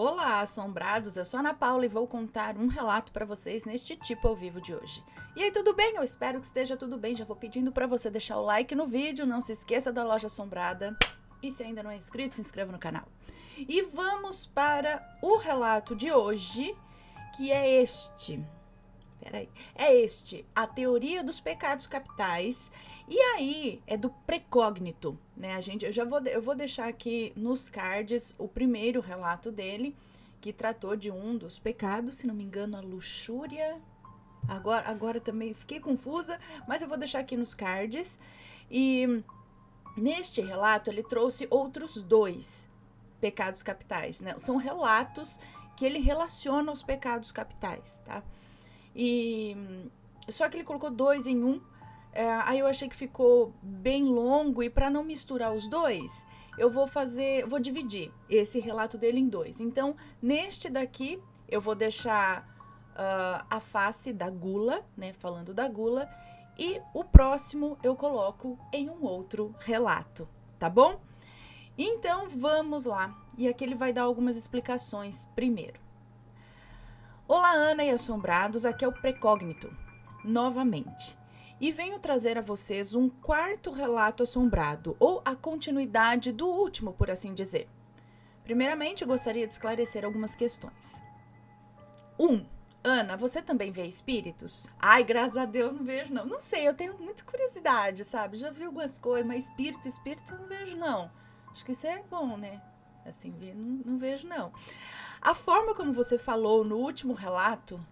Olá, assombrados! Eu sou a Ana Paula e vou contar um relato para vocês neste tipo ao vivo de hoje. E aí, tudo bem? Eu espero que esteja tudo bem. Já vou pedindo para você deixar o like no vídeo, não se esqueça da loja assombrada. E se ainda não é inscrito, se inscreva no canal. E vamos para o relato de hoje, que é este. A teoria dos pecados capitais. E aí é do precógnito, né? Eu vou deixar aqui nos cards o primeiro relato dele, que tratou de um dos pecados, se não me engano, a luxúria. Agora também fiquei confusa, mas eu vou deixar aqui nos cards. E neste relato ele trouxe outros dois pecados capitais, né? São relatos que ele relaciona os pecados capitais, tá? E só que ele colocou dois em um. Aí eu achei que ficou bem longo e para não misturar os dois, eu vou dividir esse relato dele em dois. Então, neste daqui, eu vou deixar a face da gula, né, falando da gula, e o próximo eu coloco em um outro relato, tá bom? Então, vamos lá. E aqui ele vai dar algumas explicações primeiro. Olá, Ana e assombrados, aqui é o Precógnito, novamente. E venho trazer a vocês um quarto relato assombrado, ou a continuidade do último, por assim dizer. Primeiramente, gostaria de esclarecer algumas questões. 1. Ana, você também vê espíritos? Ai, graças a Deus não vejo não. Não sei, eu tenho muita curiosidade, sabe? Já vi algumas coisas, mas espírito eu não vejo não. Acho que isso é bom, né? Assim, ver, não vejo não. A forma como você falou no último relato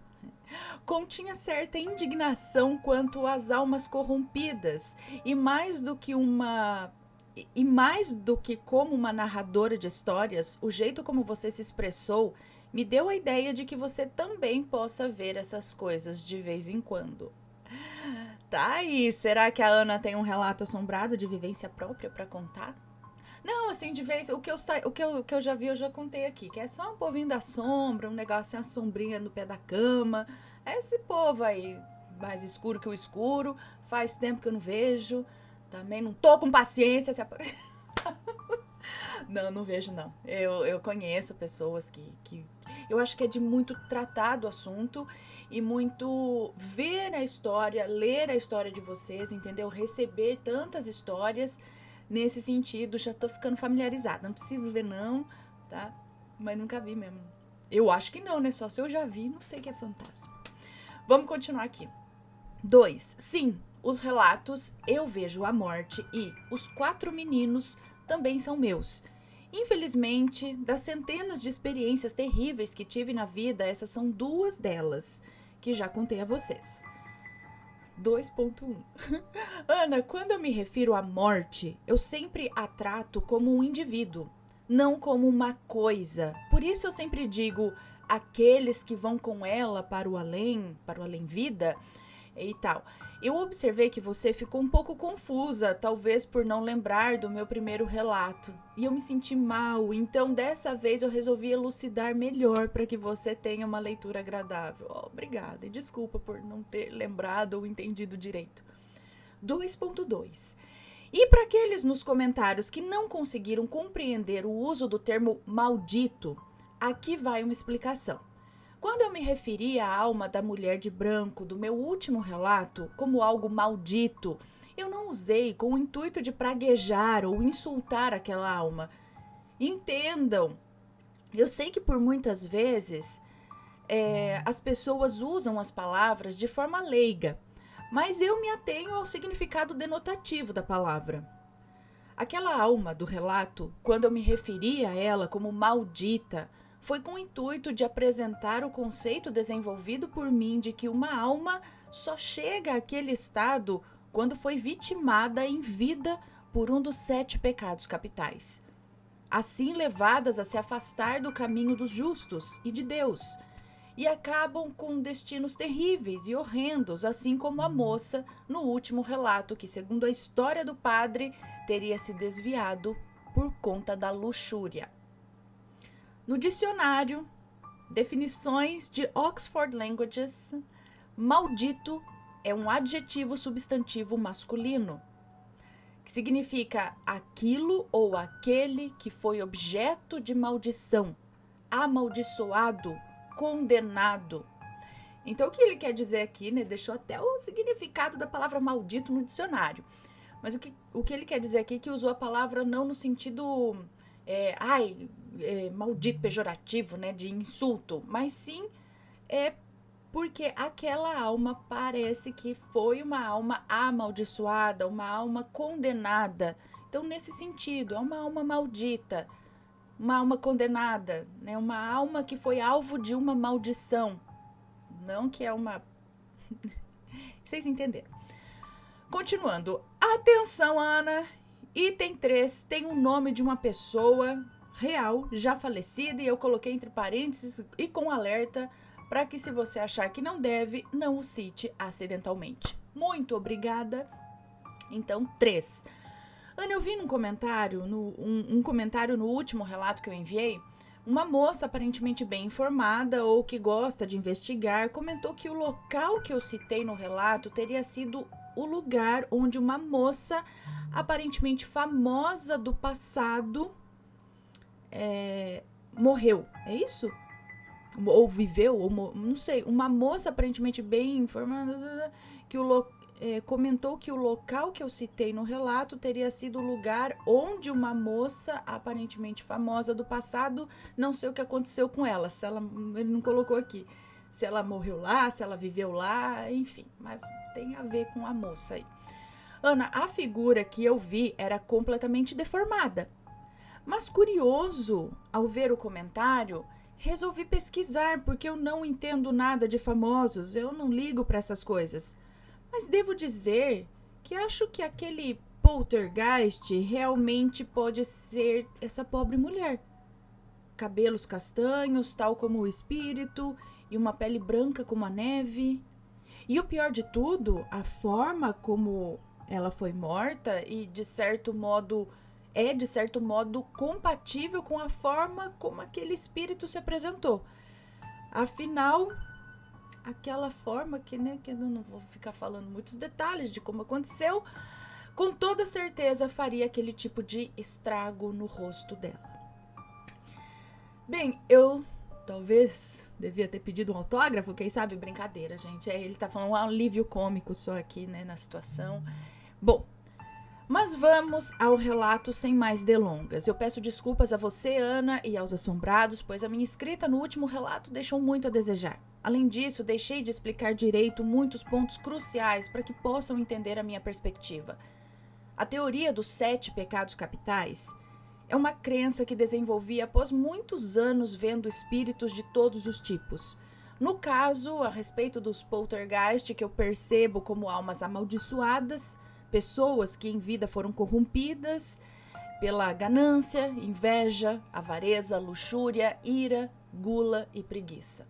continha certa indignação quanto às almas corrompidas e mais do que como uma narradora de histórias, o jeito como você se expressou me deu a ideia de que você também possa ver essas coisas de vez em quando. Tá aí, será que a Ana tem um relato assombrado de vivência própria para contar? Não, assim, de vez, o que eu já vi, eu já contei aqui, que é só um povinho da sombra, um negócio, uma sombrinha no pé da cama. Esse povo aí, mais escuro que o escuro, faz tempo que eu não vejo, também não tô com paciência. Não vejo, não. Eu conheço pessoas que. Eu acho que é de muito tratar do assunto e muito ver a história, ler a história de vocês, entendeu? Receber tantas histórias nesse sentido. Já tô ficando familiarizada. Não preciso ver, não, tá? Mas nunca vi mesmo. Eu acho que não, né? Só se eu já vi, não sei que é fantasma. Vamos continuar aqui. 2. Sim, os relatos Eu Vejo a Morte e Os Quatro Meninos também são meus. Infelizmente, das centenas de experiências terríveis que tive na vida, essas são duas delas, que já contei a vocês. 2.1 Ana, quando eu me refiro à morte, eu sempre a trato como um indivíduo, não como uma coisa. Por isso eu sempre digo aqueles que vão com ela para o além vida e tal. Eu observei que você ficou um pouco confusa, talvez por não lembrar do meu primeiro relato. E eu me senti mal, então dessa vez eu resolvi elucidar melhor para que você tenha uma leitura agradável. Obrigada e desculpa por não ter lembrado ou entendido direito. 2.2 E para aqueles nos comentários que não conseguiram compreender o uso do termo maldito, aqui vai uma explicação. Quando eu me referi à alma da mulher de branco do meu último relato como algo maldito, eu não usei com o intuito de praguejar ou insultar aquela alma. Entendam, eu sei que por muitas vezes as pessoas usam as palavras de forma leiga, mas eu me atenho ao significado denotativo da palavra. Aquela alma do relato, quando eu me referi a ela como maldita, foi com o intuito de apresentar o conceito desenvolvido por mim de que uma alma só chega àquele estado quando foi vitimada em vida por um dos 7 pecados capitais, assim levadas a se afastar do caminho dos justos e de Deus, e acabam com destinos terríveis e horrendos, assim como a moça no último relato, que, segundo a história do padre, teria se desviado por conta da luxúria. No dicionário, definições de Oxford Languages, maldito é um adjetivo substantivo masculino, que significa aquilo ou aquele que foi objeto de maldição, amaldiçoado, condenado. Então, o que ele quer dizer aqui, né? Deixou até o significado da palavra maldito no dicionário. Mas o que ele quer dizer aqui é que usou a palavra não no sentido, maldito, pejorativo, né? De insulto. Mas sim, porque aquela alma parece que foi uma alma amaldiçoada, uma alma condenada. Então, nesse sentido, é uma alma maldita, uma alma condenada, né? Uma alma que foi alvo de uma maldição. Não que é uma... Vocês entenderam. Continuando. Atenção, Ana. Item 3 tem o nome de uma pessoa real, já falecida, e eu coloquei entre parênteses e com alerta para que, se você achar que não deve, não o cite acidentalmente. Muito obrigada. Então, 3. Ana, eu vi num comentário, um comentário no último relato que eu enviei, uma moça aparentemente bem informada ou que gosta de investigar comentou que o local que eu citei no relato teria sido o lugar onde uma moça aparentemente famosa do passado morreu. É isso? Ou viveu, ou não sei. Uma moça aparentemente bem informada que comentou que o local que eu citei no relato teria sido o lugar onde uma moça aparentemente famosa do passado, não sei o que aconteceu com ela, ele não colocou aqui, se ela morreu lá, se ela viveu lá, enfim, mas tem a ver com a moça aí. Ana, a figura que eu vi era completamente deformada, mas curioso, ao ver o comentário, resolvi pesquisar, porque eu não entendo nada de famosos, eu não ligo para essas coisas. Mas devo dizer que acho que aquele poltergeist realmente pode ser essa pobre mulher. Cabelos castanhos, tal como o espírito, e uma pele branca como a neve. E o pior de tudo, a forma como ela foi morta e, de certo modo, compatível com a forma como aquele espírito se apresentou. Afinal, aquela forma que eu não vou ficar falando muitos detalhes de como aconteceu, com toda certeza faria aquele tipo de estrago no rosto dela. Bem, eu talvez devia ter pedido um autógrafo, quem sabe? Brincadeira, gente. Ele tá falando um alívio cômico só aqui, né, na situação. Bom, mas vamos ao relato sem mais delongas. Eu peço desculpas a você, Ana, e aos assombrados, pois a minha escrita no último relato deixou muito a desejar. Além disso, deixei de explicar direito muitos pontos cruciais para que possam entender a minha perspectiva. A teoria dos 7 pecados capitais é uma crença que desenvolvi após muitos anos vendo espíritos de todos os tipos. No caso, a respeito dos poltergeist, que eu percebo como almas amaldiçoadas, pessoas que em vida foram corrompidas pela ganância, inveja, avareza, luxúria, ira, gula e preguiça.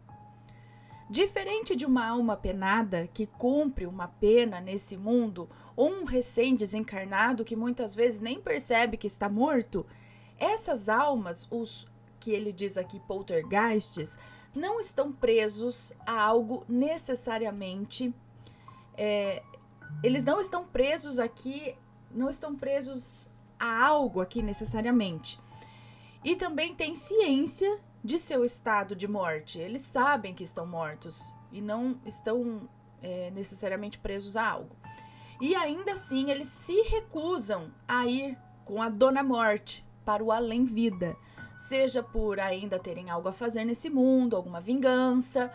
Diferente de uma alma penada que cumpre uma pena nesse mundo, ou um recém-desencarnado que muitas vezes nem percebe que está morto, essas almas, os que ele diz aqui poltergeists, não estão presos a algo necessariamente... Eles não estão presos aqui, não estão presos a algo aqui necessariamente. E também têm ciência de seu estado de morte. Eles sabem que estão mortos e não estão necessariamente presos a algo. E ainda assim, eles se recusam a ir com a dona morte para o além-vida. Seja por ainda terem algo a fazer nesse mundo, alguma vingança...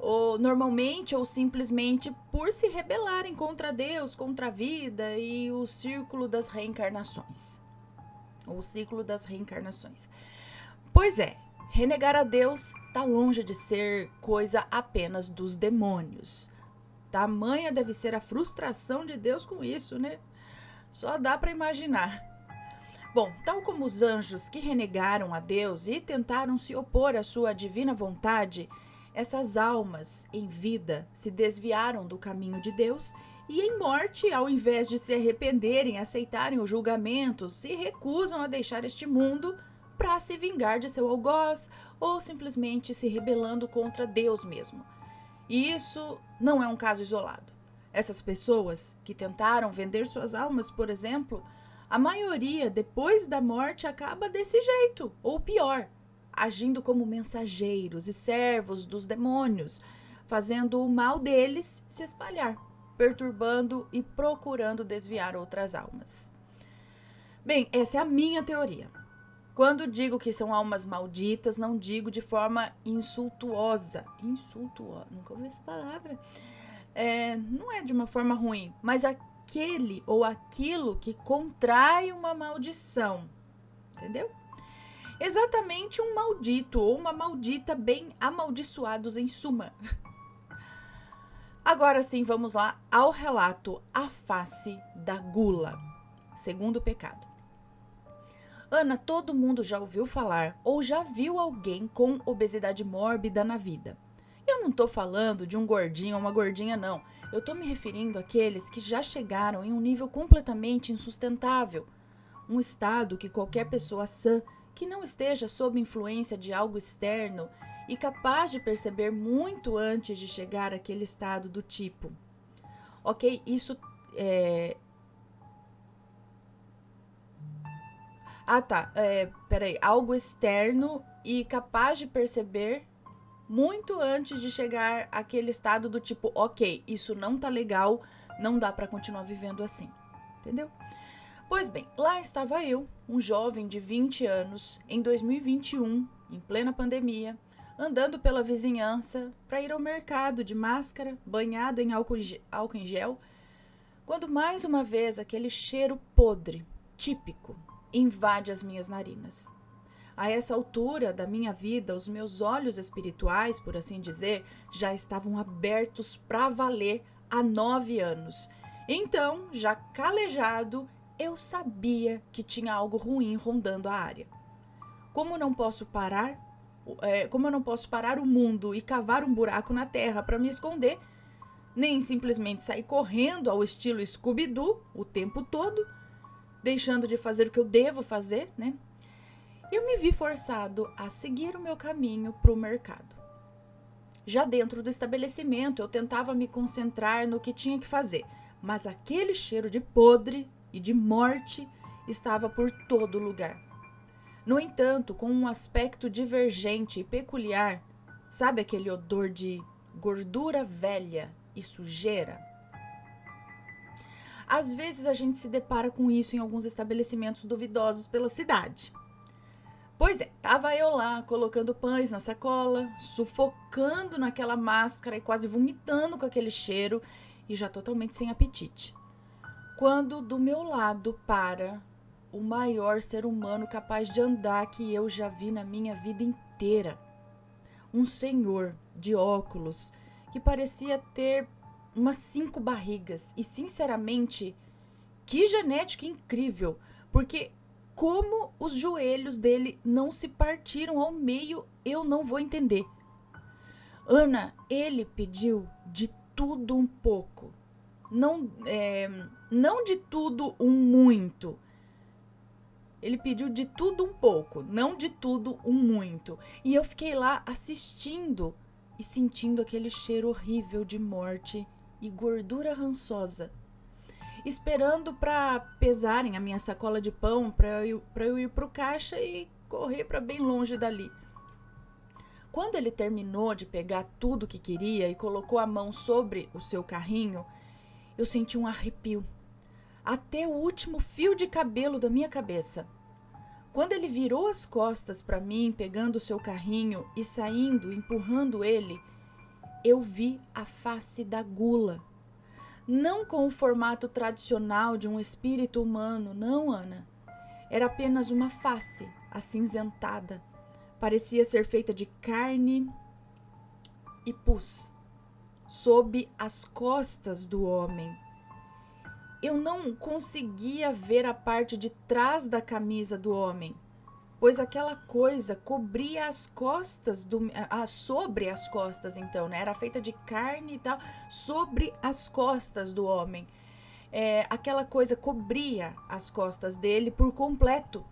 ou normalmente ou simplesmente por se rebelarem contra Deus, contra a vida e o círculo das reencarnações. O ciclo das reencarnações. Pois é, renegar a Deus está longe de ser coisa apenas dos demônios. Tamanha deve ser a frustração de Deus com isso, né? Só dá para imaginar. Bom, tal como os anjos que renegaram a Deus e tentaram se opor à sua divina vontade, essas almas, em vida, se desviaram do caminho de Deus e, em morte, ao invés de se arrependerem, aceitarem o julgamento, se recusam a deixar este mundo para se vingar de seu algoz ou simplesmente se rebelando contra Deus mesmo. E isso não é um caso isolado. Essas pessoas que tentaram vender suas almas, por exemplo, a maioria, depois da morte, acaba desse jeito, ou pior, agindo como mensageiros e servos dos demônios, fazendo o mal deles se espalhar, perturbando e procurando desviar outras almas. Bem, essa é a minha teoria. Quando digo que são almas malditas, não digo de forma insultuosa. Nunca ouvi essa palavra. Não é de uma forma ruim, mas aquele ou aquilo que contrai uma maldição. Entendeu? Exatamente um maldito ou uma maldita bem amaldiçoados em suma. Agora sim, vamos lá ao relato A Face da Gula, segundo pecado. Ana, todo mundo já ouviu falar ou já viu alguém com obesidade mórbida na vida. Eu não tô falando de um gordinho ou uma gordinha, não. Eu tô me referindo àqueles que já chegaram em um nível completamente insustentável. Um estado que qualquer pessoa sã, que não esteja sob influência de algo externo e capaz de perceber muito antes de chegar àquele estado do tipo. Ok, isso é... algo externo e capaz de perceber muito antes de chegar àquele estado do tipo, ok, isso não tá legal, não dá pra continuar vivendo assim, entendeu? Pois bem, lá estava eu, um jovem de 20 anos, em 2021, em plena pandemia, andando pela vizinhança para ir ao mercado de máscara, banhado em álcool em gel, quando mais uma vez aquele cheiro podre, típico, invade as minhas narinas. A essa altura da minha vida, os meus olhos espirituais, por assim dizer, já estavam abertos para valer há 9 anos. Então, já calejado, eu sabia que tinha algo ruim rondando a área. Como eu não posso parar o mundo e cavar um buraco na terra para me esconder, nem simplesmente sair correndo ao estilo Scooby-Doo o tempo todo, deixando de fazer o que eu devo fazer, né? Eu me vi forçado a seguir o meu caminho para o mercado. Já dentro do estabelecimento, eu tentava me concentrar no que tinha que fazer, mas aquele cheiro de podre e de morte estava por todo lugar. No entanto, com um aspecto divergente e peculiar, sabe aquele odor de gordura velha e sujeira? Às vezes a gente se depara com isso em alguns estabelecimentos duvidosos pela cidade. Pois é, tava eu lá colocando pães na sacola, sufocando naquela máscara e quase vomitando com aquele cheiro e já totalmente sem apetite. Quando do meu lado para o maior ser humano capaz de andar que eu já vi na minha vida inteira. Um senhor de óculos que parecia ter umas 5 barrigas e, sinceramente, que genética incrível, porque como os joelhos dele não se partiram ao meio, eu não vou entender. Ana, ele pediu de tudo um pouco. Não de tudo um muito. Ele pediu de tudo um pouco, não de tudo um muito. E eu fiquei lá assistindo e sentindo aquele cheiro horrível de morte e gordura rançosa. Esperando para pesarem a minha sacola de pão para eu ir pro caixa e correr para bem longe dali. Quando ele terminou de pegar tudo que queria e colocou a mão sobre o seu carrinho, eu senti um arrepio, até o último fio de cabelo da minha cabeça. Quando ele virou as costas para mim, pegando o seu carrinho e saindo, empurrando ele, eu vi a face da gula. Não com o formato tradicional de um espírito humano, não, Ana. Era apenas uma face acinzentada. Parecia ser feita de carne e pus, sob as costas do homem. Eu não conseguia ver a parte de trás da camisa do homem, pois aquela coisa cobria as costas, sobre as costas então, né? Era feita de carne e tal, sobre as costas do homem. Aquela coisa cobria as costas dele por completo.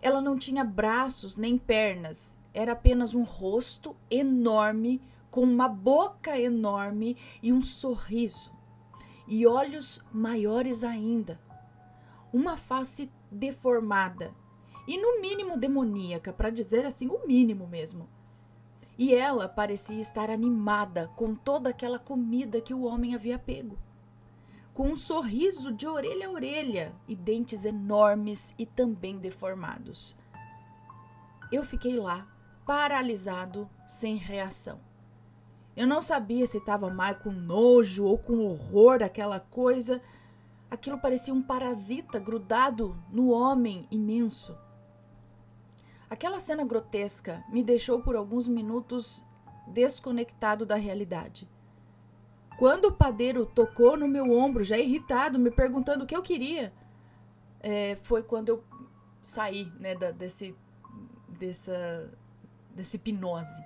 Ela não tinha braços nem pernas, era apenas um rosto enorme, com uma boca enorme e um sorriso, e olhos maiores ainda. Uma face deformada. e no mínimo demoníaca, para dizer assim, o mínimo mesmo. E ela parecia estar animada com toda aquela comida que o homem havia pego, com um sorriso de orelha a orelha e dentes enormes e também deformados. Eu fiquei lá, paralisado, sem reação. Eu não sabia se estava mais com nojo ou com horror daquela coisa. Aquilo parecia um parasita grudado no homem imenso. Aquela cena grotesca me deixou por alguns minutos desconectado da realidade. Quando o padeiro tocou no meu ombro, já irritado, me perguntando o que eu queria, foi quando eu saí, né, dessa hipnose.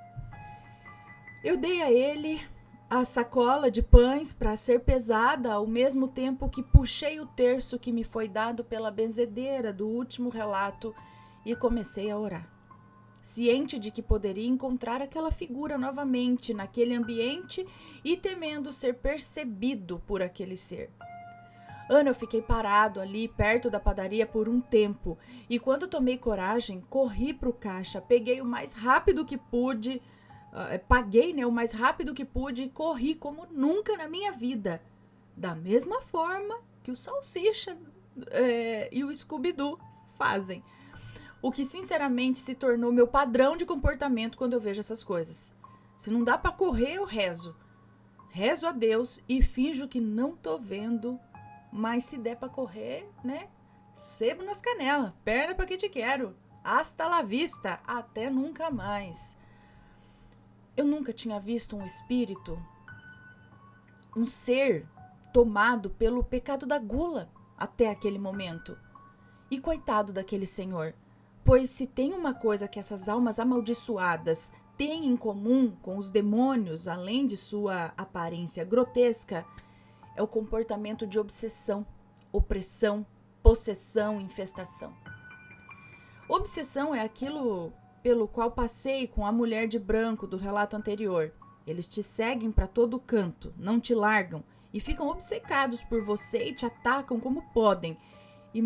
Eu dei a ele a sacola de pães para ser pesada, ao mesmo tempo que puxei o terço que me foi dado pela benzedeira do último relato e comecei a orar, ciente de que poderia encontrar aquela figura novamente naquele ambiente e temendo ser percebido por aquele ser. Ana, eu fiquei parado ali perto da padaria por um tempo e quando tomei coragem, corri para o caixa, peguei o mais rápido que pude, paguei, né, o mais rápido que pude e corri como nunca na minha vida. Da mesma forma que o Salsicha e o Scooby-Doo fazem. O que sinceramente se tornou meu padrão de comportamento quando eu vejo essas coisas. Se não dá para correr, eu rezo. Rezo a Deus e finjo que não tô vendo, mas se der para correr, né? Sebo nas canelas, perna pra que te quero. Hasta la vista, até nunca mais. Eu nunca tinha visto um espírito, um ser tomado pelo pecado da gula até aquele momento. E coitado daquele senhor, pois se tem uma coisa que essas almas amaldiçoadas têm em comum com os demônios, além de sua aparência grotesca, é o comportamento de obsessão, opressão, possessão e infestação. Obsessão é aquilo pelo qual passei com a mulher de branco do relato anterior. Eles te seguem para todo canto, não te largam e ficam obcecados por você e te atacam como podem. E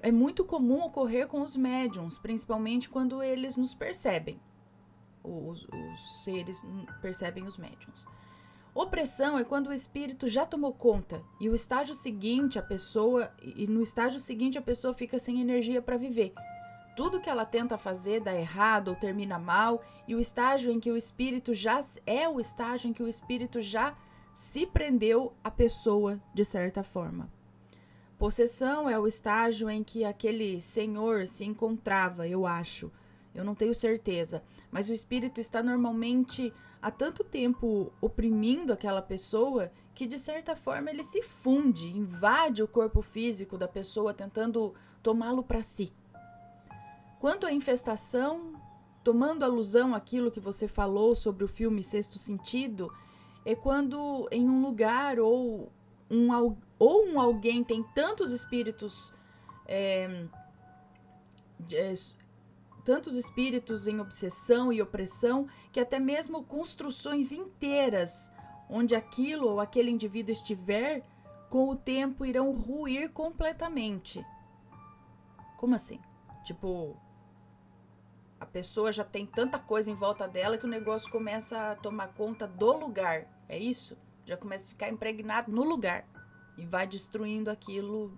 é muito comum ocorrer com os médiums, principalmente quando eles nos percebem. Os seres percebem os médiums. Opressão é quando o espírito já tomou conta e no estágio seguinte a pessoa fica sem energia para viver. Tudo que ela tenta fazer dá errado ou termina mal, e o estágio em que o espírito já se prendeu à pessoa de certa forma. Possessão é o estágio em que aquele senhor se encontrava, eu acho. Eu não tenho certeza, mas o espírito está normalmente há tanto tempo oprimindo aquela pessoa que de certa forma ele se funde, invade o corpo físico da pessoa tentando tomá-lo para si. Quanto à infestação, tomando alusão àquilo que você falou sobre o filme Sexto Sentido, é quando em um lugar ou um alguém tem tantos espíritos em obsessão e opressão que até mesmo construções inteiras onde aquilo ou aquele indivíduo estiver, com o tempo irão ruir completamente. Como assim? Tipo, a pessoa já tem tanta coisa em volta dela que o negócio começa a tomar conta do lugar. É isso? Já começa a ficar impregnado no lugar e vai destruindo aquilo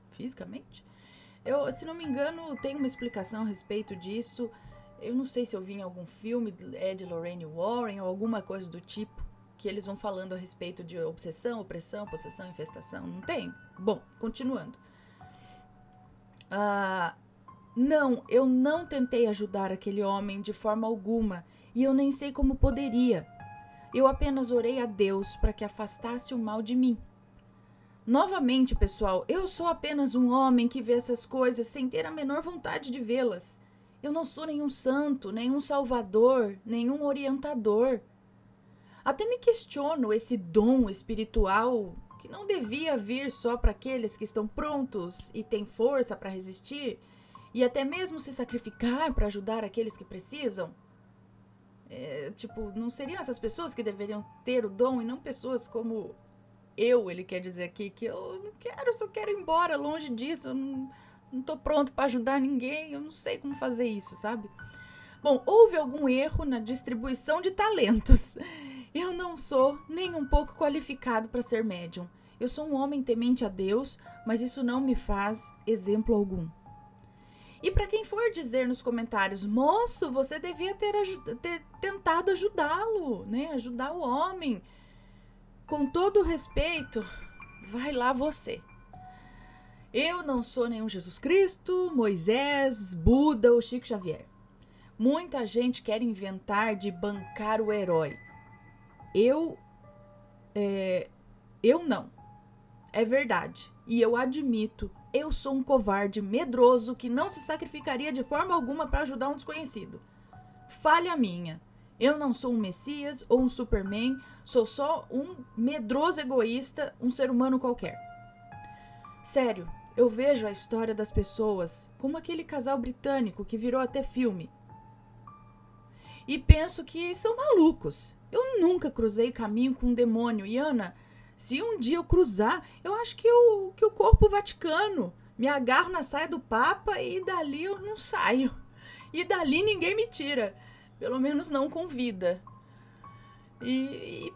fisicamente. Se não me engano, tem uma explicação a respeito disso. Eu não sei se eu vi em algum filme de Lorraine Warren ou alguma coisa do tipo, que eles vão falando a respeito de obsessão, opressão, possessão, infestação. Não tem? Bom, continuando. Não, eu não tentei ajudar aquele homem de forma alguma e eu nem sei como poderia. Eu apenas orei a Deus para que afastasse o mal de mim. Novamente, pessoal, eu sou apenas um homem que vê essas coisas sem ter a menor vontade de vê-las. Eu não sou nenhum santo, nenhum salvador, nenhum orientador. Até me questiono esse dom espiritual que não devia vir só para aqueles que estão prontos e têm força para resistir e até mesmo se sacrificar para ajudar aqueles que precisam. Não seriam essas pessoas que deveriam ter o dom e não pessoas como ele quer dizer aqui, que eu não quero, só quero ir embora longe disso, eu não tô pronto para ajudar ninguém, eu não sei como fazer isso, sabe? Bom, houve algum erro na distribuição de talentos. Eu não sou nem um pouco qualificado para ser médium. Eu sou um homem temente a Deus, mas isso não me faz exemplo algum. E para quem for dizer nos comentários, moço, você devia ter tentado ajudá-lo, né? Ajudar o homem. Com todo respeito, vai lá você. Eu não sou nenhum Jesus Cristo, Moisés, Buda ou Chico Xavier. Muita gente quer inventar de bancar o herói. Eu não. É verdade. E eu admito, eu sou um covarde medroso que não se sacrificaria de forma alguma para ajudar um desconhecido. Falha minha. Eu não sou um Messias ou um Superman, sou só um medroso egoísta, um ser humano qualquer. Sério, eu vejo a história das pessoas como aquele casal britânico que virou até filme. E penso que são malucos. Eu nunca cruzei caminho com um demônio. E Ana, se um dia eu cruzar, eu acho que o corpo Vaticano. Me agarro na saia do Papa e dali eu não saio. E dali ninguém me tira. Pelo menos não com vida. E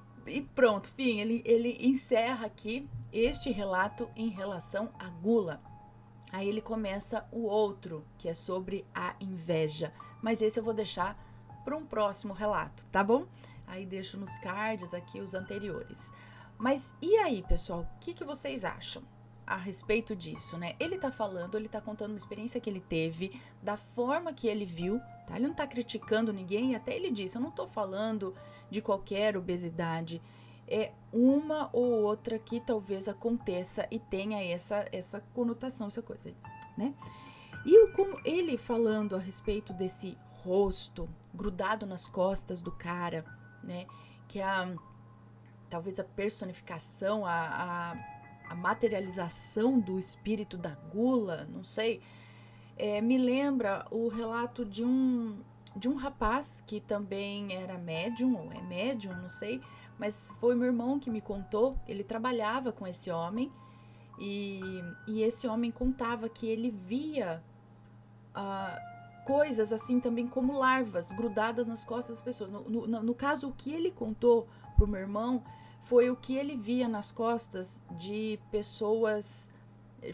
pronto, fim, ele encerra aqui este relato em relação à gula. Aí ele começa o outro, que é sobre a inveja. Mas esse eu vou deixar para um próximo relato, tá bom? Aí deixo nos cards aqui os anteriores. Mas e aí, pessoal, o que vocês acham a respeito disso, né? Ele tá contando uma experiência que ele teve, da forma que ele viu, tá? Ele não tá criticando ninguém, e até ele disse, eu não tô falando de qualquer obesidade, é uma ou outra que talvez aconteça e tenha essa conotação, essa coisa, né? E como ele falando a respeito desse rosto grudado nas costas do cara, né? Que talvez a personificação, a materialização do espírito da gula, não sei, me lembra o relato de um rapaz que também era médium, ou é médium, não sei, mas foi meu irmão que me contou. Ele trabalhava com esse homem e esse homem contava que ele via coisas assim também como larvas grudadas nas costas das pessoas. No caso, o que ele contou pro meu irmão foi o que ele via nas costas de pessoas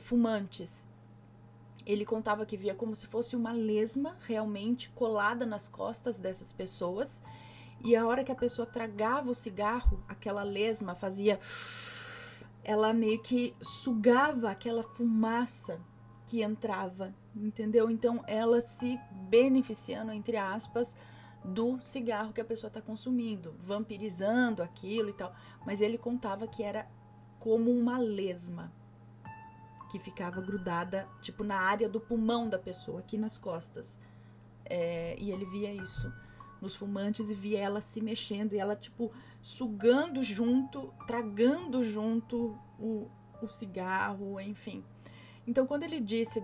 fumantes. Ele contava que via como se fosse uma lesma realmente colada nas costas dessas pessoas, e a hora que a pessoa tragava o cigarro, aquela lesma fazia... ela meio que sugava aquela fumaça que entrava, entendeu? Então ela se beneficiando, entre aspas, do cigarro que a pessoa está consumindo, vampirizando aquilo e tal. Mas ele contava que era como uma lesma que ficava grudada, tipo, na área do pulmão da pessoa, aqui nas costas. E ele via isso nos fumantes e via ela se mexendo e ela, tipo, sugando junto, tragando junto o cigarro, enfim. Então, quando ele disse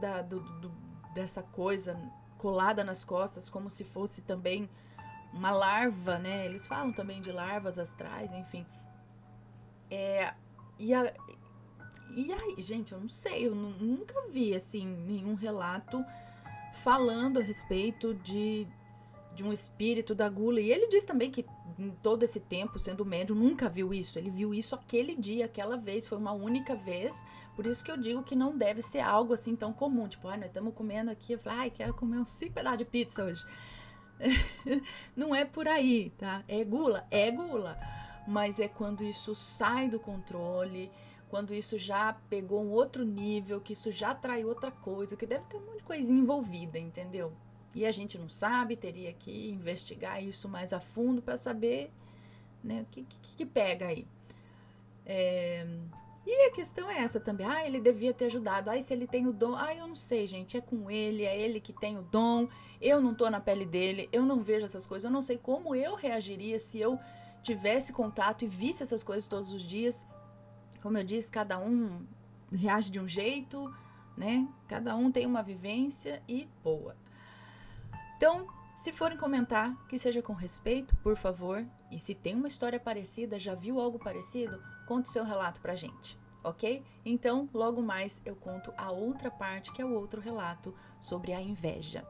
dessa coisa colada nas costas, como se fosse também uma larva, né? Eles falam também de larvas astrais, enfim. E aí, gente, eu não sei, eu nunca vi, assim, nenhum relato falando a respeito de um espírito da gula. E ele diz também que em todo esse tempo, sendo médium, nunca viu isso. Ele viu isso aquele dia, aquela vez, foi uma única vez. Por isso que eu digo que não deve ser algo assim tão comum. Tipo, nós estamos comendo aqui, eu falo, quero comer uns 5 pedaços de pizza hoje. Não é por aí, tá? É gula, mas é quando isso sai do controle, quando isso já pegou um outro nível, que isso já atrai outra coisa, que deve ter um monte de coisinha envolvida, entendeu? E a gente não sabe, teria que investigar isso mais a fundo para saber, né, o que pega aí. E a questão é essa também. Ele devia ter ajudado. Se ele tem o dom. Eu não sei, gente. É com ele, é ele que tem o dom. Eu não tô na pele dele, eu não vejo essas coisas. Eu não sei como eu reagiria se eu tivesse contato e visse essas coisas todos os dias. Como eu disse, cada um reage de um jeito, né? Cada um tem uma vivência e boa. Então, se forem comentar, que seja com respeito, por favor. E se tem uma história parecida, já viu algo parecido, conte o seu relato pra gente. ok? Então, logo mais eu conto a outra parte, que é o outro relato sobre a inveja.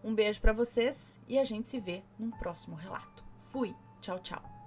Um beijo para vocês e a gente se vê num próximo relato. Fui, tchau, tchau!